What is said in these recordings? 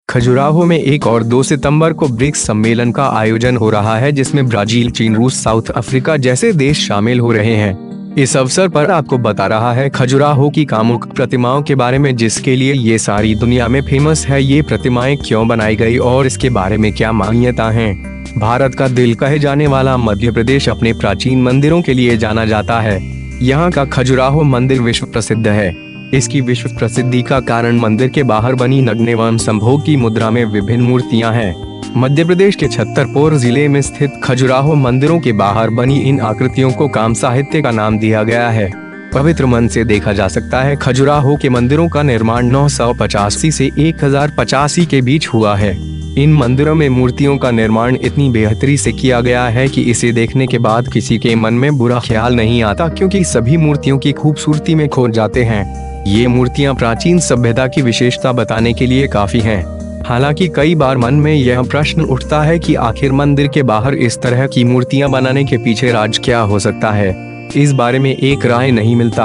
खजुराहो में 1 और 2 सितंबर को ब्रिक्स सम्मेलन का आयोजन हो रहा है, जिसमें ब्राजील, चीन, रूस, साउथ अफ्रीका जैसे देश शामिल हो रहे हैं। इस अवसर पर आपको बता रहा है खजुराहो की कामुक प्रतिमाओं के बारे में, जिसके लिए ये सारी दुनिया में फेमस है। ये प्रतिमाएं क्यों बनाई गई और इसके बारे में क्या मान्यता है। भारत का दिल कहे जाने वाला मध्य प्रदेश अपने प्राचीन मंदिरों के लिए जाना जाता है। यहाँ का खजुराहो मंदिर विश्व प्रसिद्ध है। इसकी विश्व प्रसिद्धि का कारण मंदिर के बाहर बनी नग्न एवं संभोग की मुद्रा में विभिन्न मूर्तियां हैं। मध्य प्रदेश के छतरपुर जिले में स्थित खजुराहो मंदिरों के बाहर बनी इन आकृतियों को काम साहित्य का नाम दिया गया है। पवित्र मन से देखा जा सकता है। खजुराहो के मंदिरों का निर्माण 985 से 1085 के बीच हुआ है। इन मंदिरों में मूर्तियों का निर्माण इतनी बेहतरी से किया गया है कि इसे देखने के बाद किसी के मन में बुरा ख्याल नहीं आता, क्योंकि सभी मूर्तियों की खूबसूरती में खो जाते हैं। ये मूर्तियां प्राचीन सभ्यता की विशेषता बताने के लिए काफी हैं। हालांकि कई बार मन में यह प्रश्न उठता है कि आखिर मंदिर के बाहर इस तरह की मूर्तियां बनाने के पीछे राज क्या हो सकता है। इस बारे में एक राय नहीं मिलता।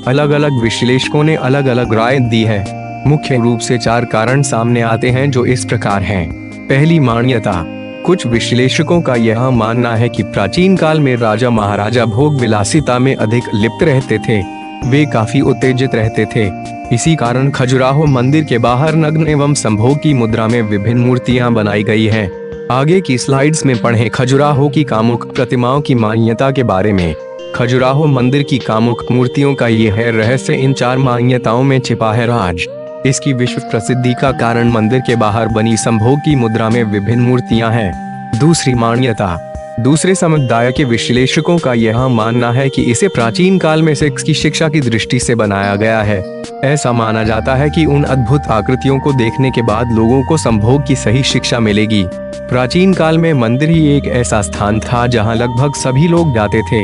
अलग अलग विश्लेषकों ने अलग अलग राय दी है। मुख्य रूप से 4 कारण सामने आते हैं, जो इस प्रकार हैं। पहली, मान्यता। कुछ विश्लेषकों का यह मानना है कि प्राचीन काल में राजा महाराजा भोग विलासिता में अधिक लिप्त रहते थे। वे काफी उत्तेजित रहते थे। इसी कारण खजुराहो मंदिर के बाहर नग्न एवं संभोग की मुद्रा में विभिन्न मूर्तियां बनाई गई हैं। आगे की स्लाइड्स में पढ़ें खजुराहो की कामुक प्रतिमाओं की मान्यता के बारे में। खजुराहो मंदिर की कामुक मूर्तियों का ये है रहस्य। इन 4 मान्यताओं में छिपा है राज। इसकी विश्व प्रसिद्धि का कारण मंदिर के बाहर बनी संभोग की मुद्रा में विभिन्न मूर्तियां हैं। दूसरी मान्यता। दूसरे समुदाय के विश्लेषकों का यह मानना है कि इसे प्राचीन काल में सेक्स की शिक्षा की दृष्टि से बनाया गया है। ऐसा माना जाता है कि उन अद्भुत आकृतियों को देखने के बाद लोगों को संभोग की सही शिक्षा मिलेगी। प्राचीन काल में मंदिर ही एक ऐसा स्थान था जहां लगभग सभी लोग जाते थे,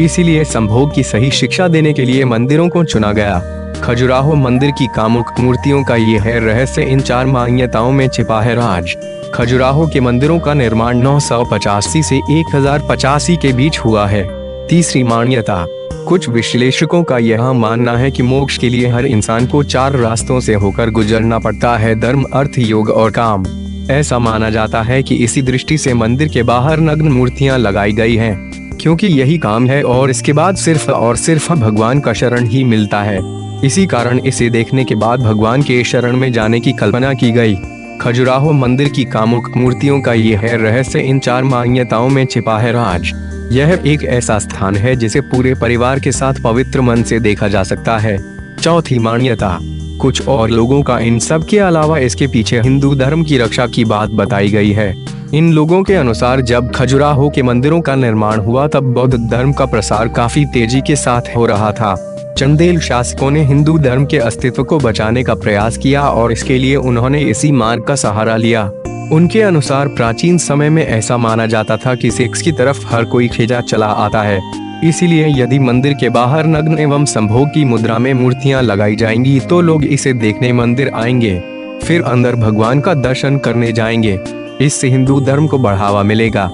इसीलिए संभोग की सही शिक्षा देने के लिए मंदिरों को चुना गया। खजुराहो मंदिर की कामुक मूर्तियों का ये है रहस्य। इन 4 मान्यताओं में छिपा है राज। खजुराहो के मंदिरों का निर्माण 985 से 1085 के बीच हुआ है। तीसरी मान्यता। कुछ विश्लेषकों का यह मानना है कि मोक्ष के लिए हर इंसान को 4 रास्तों से होकर गुजरना पड़ता है: धर्म, अर्थ, योग और काम। ऐसा माना जाता है कि इसी दृष्टि से मंदिर के बाहर नग्न मूर्तियां लगाई गई हैं, क्योंकि यही काम है और इसके बाद सिर्फ और सिर्फ भगवान का शरण ही मिलता है। इसी कारण इसे देखने के बाद भगवान के शरण में जाने की कल्पना की गई। खजुराहो मंदिर की कामुक मूर्तियों का ये है रहस्य। इन 4 मान्यताओं में छिपा है राज। यह एक ऐसा स्थान है जिसे पूरे परिवार के साथ पवित्र मन से देखा जा सकता है। चौथी मान्यता। कुछ और लोगों का इन सब के अलावा इसके पीछे हिंदू धर्म की रक्षा की बात बताई गई है। इन लोगों के अनुसार जब खजुराहो के मंदिरों का निर्माण हुआ तब बौद्ध धर्म का प्रसार काफी तेजी के साथ हो रहा था। चंदेल शासकों ने हिंदू धर्म के अस्तित्व को बचाने का प्रयास किया और इसके लिए उन्होंने इसी मार्ग का सहारा लिया। उनके अनुसार प्राचीन समय में ऐसा माना जाता था कि सेक्स की तरफ हर कोई खींचा चला आता है, इसीलिए यदि मंदिर के बाहर नग्न एवं संभोग की मुद्रा में मूर्तियां लगाई जाएंगी तो लोग इसे देखने मंदिर आएंगे, फिर अंदर भगवान का दर्शन करने जाएंगे। इससे हिंदू धर्म को बढ़ावा मिलेगा।